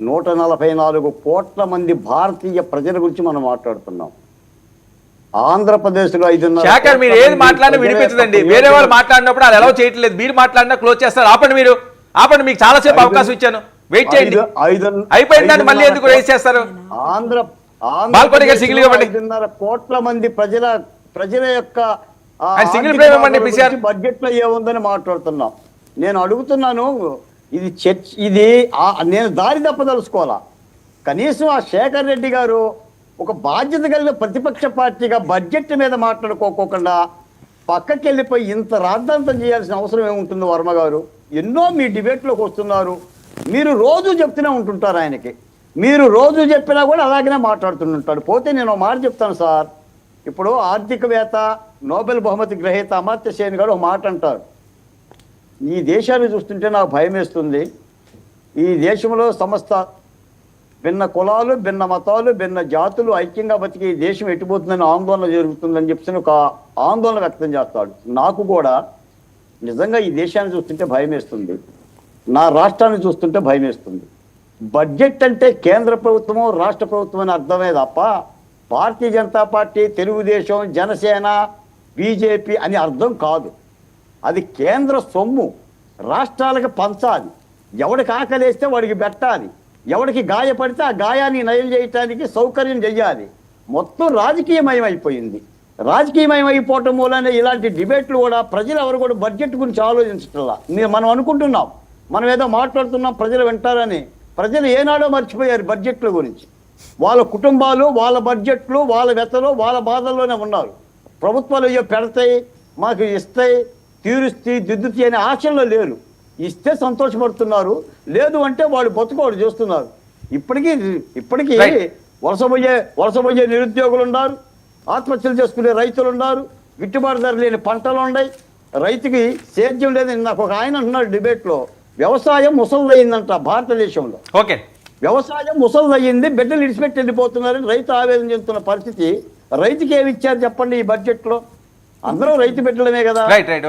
144 కోట్ల మంది భారతీయ ప్రజల గురించి మనం మాట్లాడుతున్నాం. ఆంధ్రప్రదేశ్లో 5.5 శేఖర్, మీరు ఏది మాట్లాడినా వినిపించదండి. వేరే వాళ్ళు మాట్లాడినప్పుడు అది ఎలా చేయట్లేదు, మీరు మాట్లాడినా క్లోజ్ చేస్తారు. ఆపండి, మీకు చాలాసేపు అవకాశం ఇచ్చాను, వెయిట్ చేయండి. అయిపోయిందని మళ్ళీ ఎందుకు రేస్ చేస్తారు? బాల్కోటి గారు సింగిల్ ఇవ్వండి. 5.5 కోట్ల మంది ప్రజల యొక్క సింగిల్ ప్రేమ్ ఇవ్వండి. బడ్జెట్ లో ఏముందని మాట్లాడుతున్నాం. నేను అడుగుతున్నాను, ఇది నేను దారి తప్పదలుచుకోవాలా? కనీసం ఆ శేఖర్ రెడ్డి గారు ఒక బాధ్యత కలిగిన ప్రతిపక్ష పార్టీగా బడ్జెట్ మీద మాట్లాడుకోకుండా పక్కకి వెళ్ళిపోయి ఇంత రాద్ధాంతం చేయాల్సిన అవసరం ఏముంటుంది? వర్మ గారు ఎన్నో మీ డిబేట్లోకి వస్తున్నారు, మీరు రోజు చెప్తూనే ఉంటుంటారు. ఆయనకి మీరు రోజు చెప్పినా కూడా అలాగనే మాట్లాడుతుంటాడు. పోతే నేను మాట చెప్తాను సార్. ఇప్పుడు ఆర్థికవేత్త, నోబెల్ బహుమతి గ్రహీత అమర్త్య సేన్ గారు ఒక మాట అంటారు, ఈ దేశాన్ని చూస్తుంటే నాకు భయం వేస్తుంది. ఈ దేశంలో సమస్త భిన్న కులాలు, భిన్న మతాలు, భిన్న జాతులు ఐక్యంగా బతికి ఈ దేశం ఎట్టిపోతుందని ఆందోళన జరుగుతుందని చెప్పి ఒక ఆందోళన వ్యక్తం చేస్తాడు. నాకు కూడా నిజంగా ఈ దేశాన్ని చూస్తుంటే భయం వేస్తుంది, నా రాష్ట్రాన్ని చూస్తుంటే భయం వేస్తుంది. బడ్జెట్ అంటే కేంద్ర ప్రభుత్వము, రాష్ట్ర ప్రభుత్వం అని అర్థమే తప్ప భారతీయ జనతా పార్టీ, తెలుగుదేశం, జనసేన, బీజేపీ అని అర్థం కాదు. అది కేంద్ర సొమ్ము, రాష్ట్రాలకు పంచాలి. ఎవడికి ఆకలేస్తే వాడికి పెట్టాలి, ఎవడికి గాయపడితే ఆ గాయాన్ని నయం చేయటానికి సౌకర్యం చెయ్యాలి. మొత్తం రాజకీయమయం అయిపోయింది. రాజకీయమయం అయిపోవటం మూలనే ఇలాంటి డిబేట్లు కూడా ప్రజలు ఎవరు కూడా బడ్జెట్ గురించి ఆలోచించట్లా. మనం అనుకుంటున్నాం మనం ఏదో మాట్లాడుతున్నాం ప్రజలు వింటారని. ప్రజలు ఏనాడో మర్చిపోయారు బడ్జెట్ల గురించి. వాళ్ళ కుటుంబాలు, వాళ్ళ బడ్జెట్లు, వాళ్ళ వ్యతలు, వాళ్ళ బాధల్లోనే ఉన్నారు. ప్రభుత్వాలు అయ్యో పెడతాయి, మాకు ఇస్తాయి, తీరుస్తాయి, దిద్దుతాయి అనే ఆశల్లో లేరు. ఇస్తే సంతోషపడుతున్నారు, లేదు అంటే వాళ్ళు బతుకోడు చేస్తున్నారు. ఇప్పటికీ వలసపోయే నిరుద్యోగులు ఉన్నారు, ఆత్మహత్యలు చేసుకునే రైతులు ఉన్నారు, గిట్టుబాటు ధర లేని పంటలు ఉన్నాయి, రైతుకి సేద్యం లేదని నాకు ఒక ఆయన అంటున్నాడు డిబేట్లో. వ్యవసాయం ముసలిదయ్యిందంట భారతదేశంలో. ఓకే, వ్యవసాయం ముసలిదయ్యింది, బిడ్డలు ఇడిచిపెట్టి వెళ్ళిపోతున్నారని రైతు ఆవేదన చెందుతున్న పరిస్థితి. రైతుకి ఏమి ఇచ్చారు చెప్పండి ఈ బడ్జెట్ లో? అందరూ రైతు బిడ్డలమే కదా.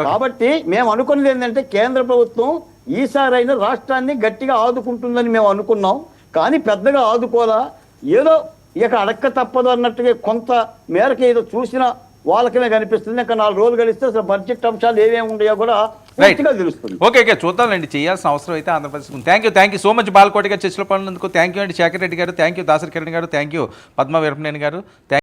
కాబట్టి మేము అనుకున్నది ఏంటంటే కేంద్ర ప్రభుత్వం ఈసారైనా రాష్ట్రాన్ని గట్టిగా ఆదుకుంటుందని మేము అనుకున్నాం. కానీ పెద్దగా ఆదుకోలా, ఏదో ఇక అడక్క తప్పదు అన్నట్టుగా కొంత మేరకు ఏదో చూసిన వాళ్ళకనే కనిపిస్తుంది. ఇంకా 4 రోజులు గడిస్తే అసలు బడ్జెట్ అంశాలు ఏమేమి ఉన్నాయో కూడా పూర్తిగా తెలుస్తుంది. ఓకే, చూద్దామండి, చేయాల్సిన అవసరం అయితే Andhra Pradesh. Thank you so much Balkoti గారు చర్చలో పడినందుకు. థ్యాంక్ యూ అండి శేఖర్ రెడ్డి గారు, థ్యాంక్ యూ దాసరి కిరణ్ గారు, థ్యాంక్ యూ పద్మ వీరపనేని గారు.